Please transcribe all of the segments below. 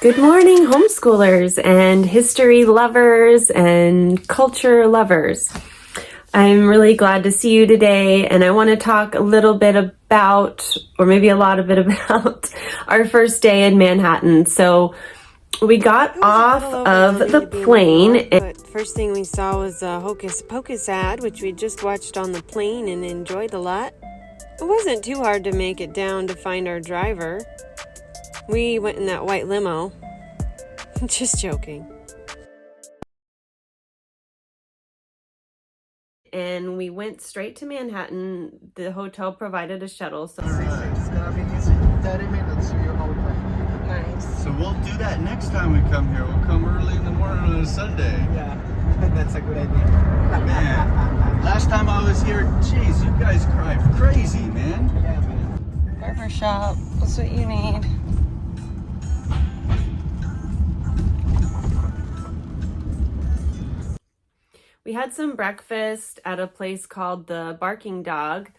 Good morning, homeschoolers and history lovers and culture lovers. I'm really glad to see you today, and I want to talk a little bit about, or maybe a lot of it about, our first day in Manhattan. So we got off of the plane. But first thing we saw was a Hocus Pocus ad, which we just watched on the plane and enjoyed a lot. It wasn't too hard to make it down to find our driver. We went in that white limo. Just joking. And we went straight to Manhattan. The hotel provided a shuttle. So It's gonna be easy. 30 minutes to your hotel. nice. So we'll do that next time we come here. We'll come early in the morning on a Sunday. Yeah, that's a good idea. Man, last time I was here, geez, you guys cried crazy, man. Yeah, man. Barbershop, that's what you need. We had some breakfast at a place called the Barking Dog.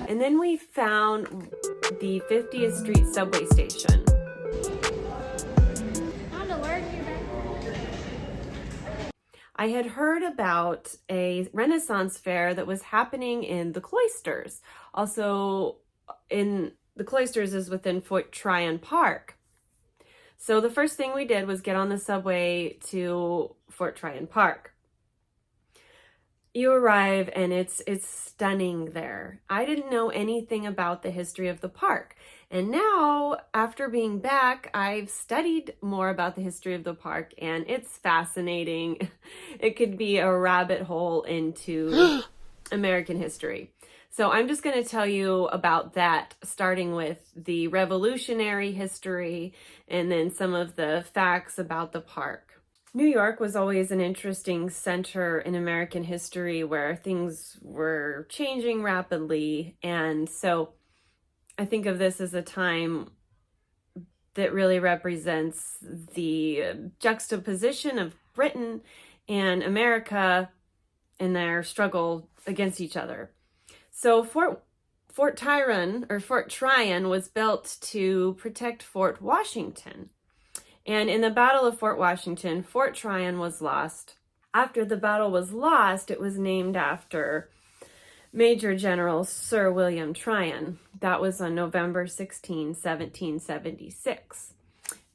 And then we found the 50th Street subway station. I had heard about a Renaissance fair that was happening in the Cloisters. Also, in the Cloisters is within Fort Tryon Park. So the first thing we did was get on the subway to Fort Tryon Park. You arrive and it's stunning there. I didn't know anything about the history of the park. And now, after being back, I've studied more about the history of the park, and it's fascinating. It could be a rabbit hole into American history. So I'm just going to tell you about that, starting with the revolutionary history and then some of the facts about the park. New York was always an interesting center in American history where things were changing rapidly. And so I think of this as a time that really represents the juxtaposition of Britain and America and their struggle against each other. So Fort Tryon was built to protect Fort Washington. And in the Battle of Fort Washington, Fort Tryon was lost. After the battle was lost, it was named after Major General Sir William Tryon. That was on November 16, 1776.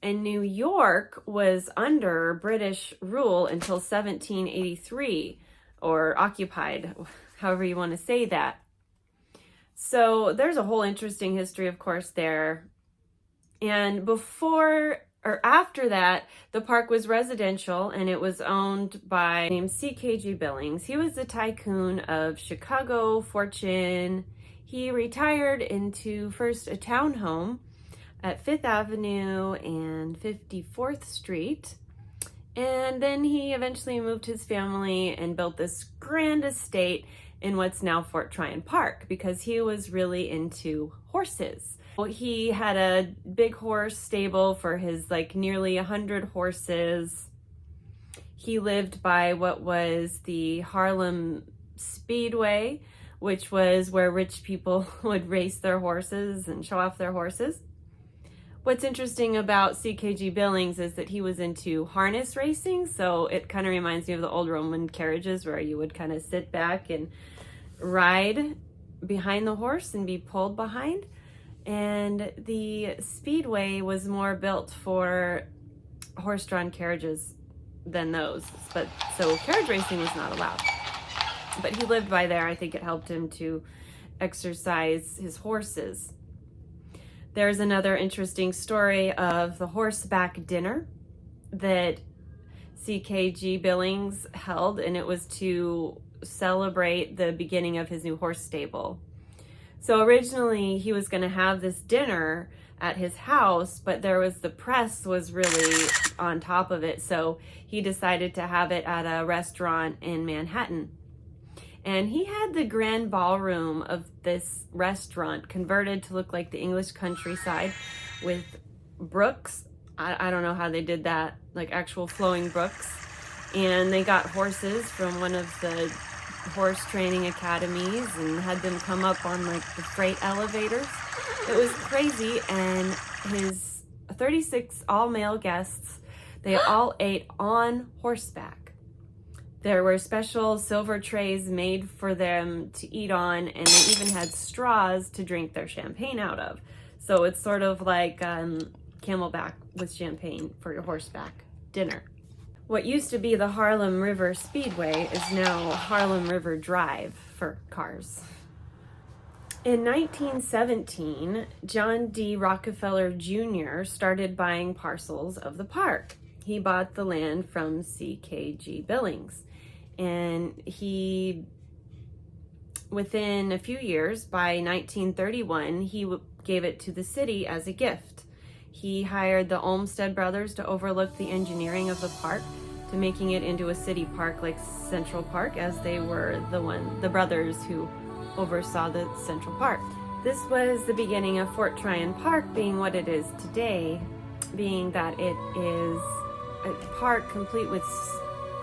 And New York was under British rule until 1783, or occupied, however you want to say that. So there's a whole interesting history, of course, there. And before or after that, the park was residential and it was owned by named C.K.G. Billings. He was the tycoon of Chicago fortune. He retired into first a townhome at 5th Avenue and 54th Street. And then he eventually moved his family and built this grand estate in what's now Fort Tryon Park because he was really into horses. He had a big horse stable for his nearly 100 horses. He lived by what was the Harlem Speedway, which was where rich people would race their horses and show off their horses. What's interesting about C.K.G. Billings is that he was into harness racing, so it kind of reminds me of the old Roman carriages where you would kind of sit back and ride behind the horse and be pulled behind. And the Speedway was more built for horse-drawn carriages than those, but so carriage racing was not allowed. But he lived by there. I think it helped him to exercise his horses. There's another interesting story of the horseback dinner that C.K.G. Billings held, and it was to celebrate the beginning of his new horse stable. So originally he was going to have this dinner at his house, but the press was really on top of it, so he decided to have it at a restaurant in Manhattan. And he had the grand ballroom of this restaurant converted to look like the English countryside with brooks. I don't know how they did that, like actual flowing brooks. And they got horses from one of the horse training academies and had them come up on like the freight elevators. It was crazy, and his 36 all-male guests, they all ate on horseback. There were special silver trays made for them to eat on, and they even had straws to drink their champagne out of. So it's sort of like camelback with champagne for your horseback dinner. What used to be the Harlem River Speedway is now Harlem River Drive for cars. In 1917, John D. Rockefeller Jr. started buying parcels of the park. He bought the land from C.K.G. Billings, and within a few years, by 1931, he gave it to the city as a gift. He hired the Olmsted brothers to overlook the engineering of the park, to making it into a city park like Central Park, as they were the brothers who oversaw the Central Park. This was the beginning of Fort Tryon Park being what it is today, being that it is a park complete with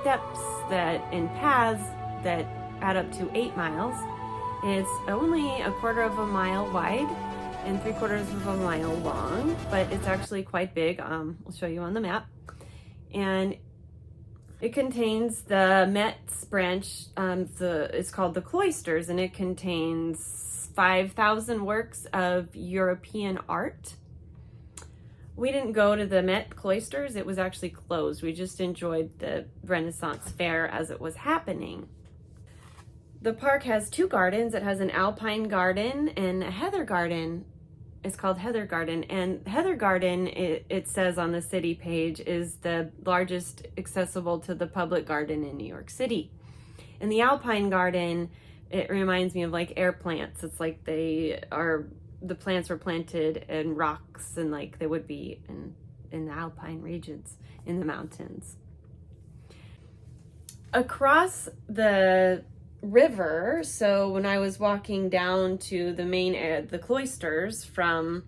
steps and paths that add up to 8 miles. It's only a quarter of a mile wide and 3/4 of a mile long, but it's actually quite big. I'll show you on the map. And it contains the Met's branch, it's called the Cloisters, and it contains 5,000 works of European art. We didn't go to the Met Cloisters, it was actually closed. We just enjoyed the Renaissance Fair as it was happening. The park has 2 gardens. It has an alpine garden and a heather garden. It's called Heather Garden, and Heather Garden, it says on the city page, is the largest accessible to the public garden in New York City. And the Alpine Garden, it reminds me of like air plants. It's like the plants were planted in rocks, and like they would be in the alpine regions, in the mountains. Across the river, so when I was walking down to the the Cloisters from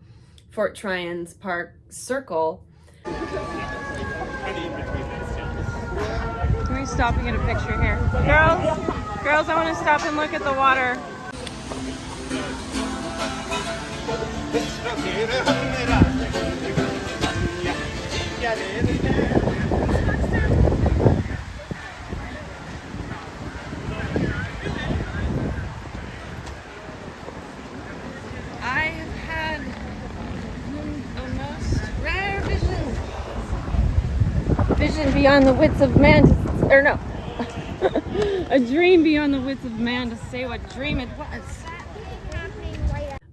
Fort Tryon's Park Circle. Can we stop and get a picture here? Girls, I want to stop and look at the water. Vision beyond the wits of man a dream beyond the wits of man to say what dream it was.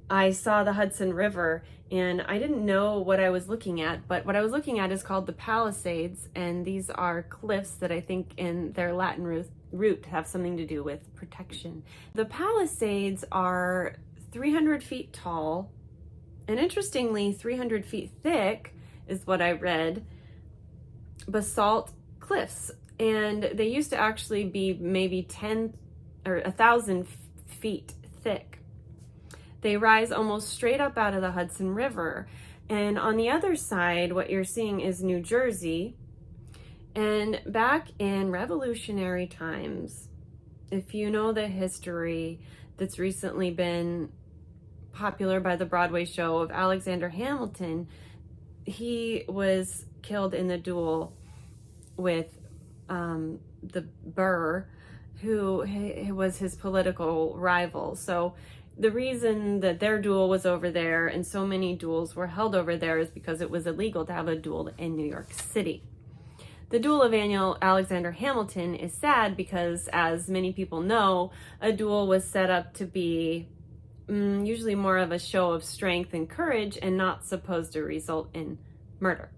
I saw the Hudson River, and I didn't know what I was looking at, but what I was looking at is called the Palisades, and these are cliffs that I think in their Latin root have something to do with protection. The Palisades are 300 feet tall, and interestingly 300 feet thick is what I read, basalt cliffs, and they used to actually be maybe 10 or 1,000 feet thick. They rise almost straight up out of the Hudson River, and on the other side what you're seeing is New Jersey. And back in Revolutionary times, if you know the history that's recently been popular by the Broadway show of Alexander Hamilton, he was killed in the duel with the Burr, who was his political rival. So the reason that their duel was over there and so many duels were held over there is because it was illegal to have a duel in New York City. The duel of Alexander Hamilton is sad because, as many people know, a duel was set up to be usually more of a show of strength and courage and not supposed to result in murder.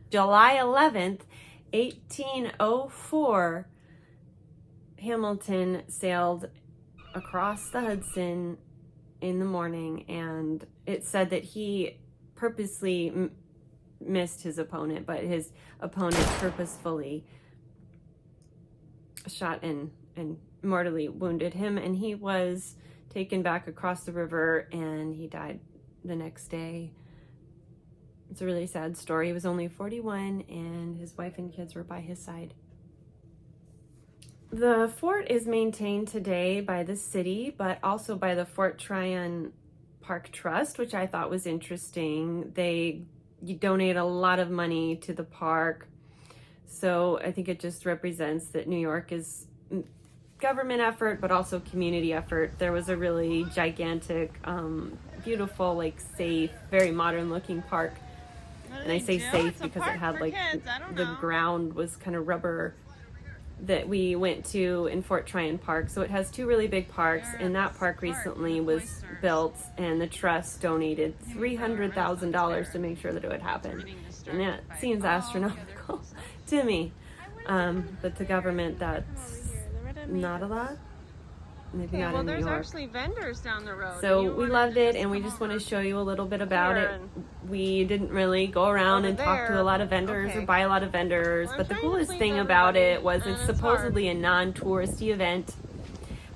July 11th, 1804, Hamilton sailed across the Hudson in the morning, and it said that he purposely missed his opponent, but his opponent purposefully shot and mortally wounded him, and he was taken back across the river, and he died the next day. It's a really sad story. He was only 41, and his wife and kids were by his side. The fort is maintained today by the city, but also by the Fort Tryon Park Trust, which I thought was interesting. They donate a lot of money to the park. So I think it just represents that New York is government effort, but also community effort. There was a really gigantic, beautiful, like safe, very modern looking park. And I say safe because it had like the ground was kind of rubber that we went to in Fort Tryon Park. So it has two really big parks, and that park recently was built, and the trust donated $300,000 to make sure that it would happen. And that seems astronomical to me. But to government, that's not a lot. Maybe not in New York. There's actually vendors down the road. So we loved it, and we just want to show you a little bit about it. We didn't really go around and talk to a lot of vendors or buy a lot of vendors, but the coolest thing about it was it's supposedly a non-touristy event.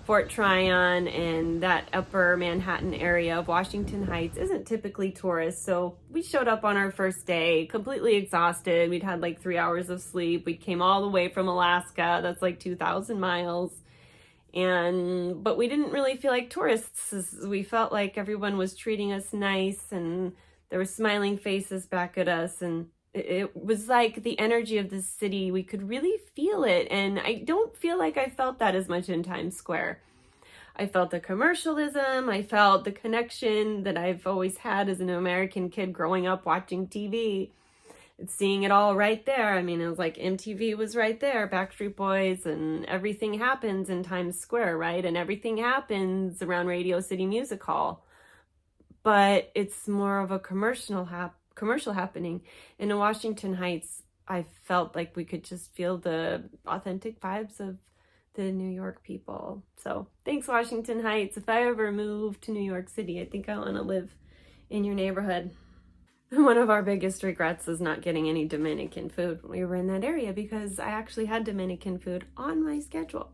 Fort Tryon and that upper Manhattan area of Washington Heights isn't typically tourist, so we showed up on our first day completely exhausted. We'd had like 3 hours of sleep. We came all the way from Alaska. That's like 2,000 miles. But we didn't really feel like tourists. We felt like everyone was treating us nice, and there were smiling faces back at us, and it was like the energy of the city. We could really feel it, and I don't feel like I felt that as much in Times Square. I felt the commercialism. I felt the connection that I've always had as an American kid growing up watching TV. Seeing it all right there. I mean, it was like MTV was right there, Backstreet Boys, and everything happens in Times Square, right? And everything happens around Radio City Music Hall. But it's more of a commercial happening. And in Washington Heights, I felt like we could just feel the authentic vibes of the New York people. So thanks, Washington Heights. If I ever move to New York City, I think I want to live in your neighborhood. One of our biggest regrets is not getting any Dominican food when we were in that area, because I actually had Dominican food on my schedule.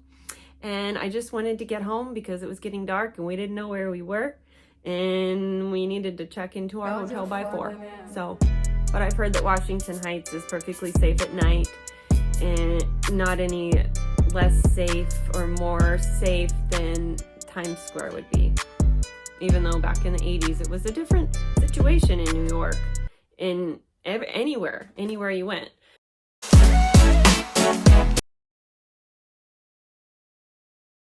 And I just wanted to get home because it was getting dark and we didn't know where we were. And we needed to check into our hotel by 4. So, but I've heard that Washington Heights is perfectly safe at night and not any less safe or more safe than Times Square would be. Even though back in the 80s, it was a different situation in New York, in anywhere you went.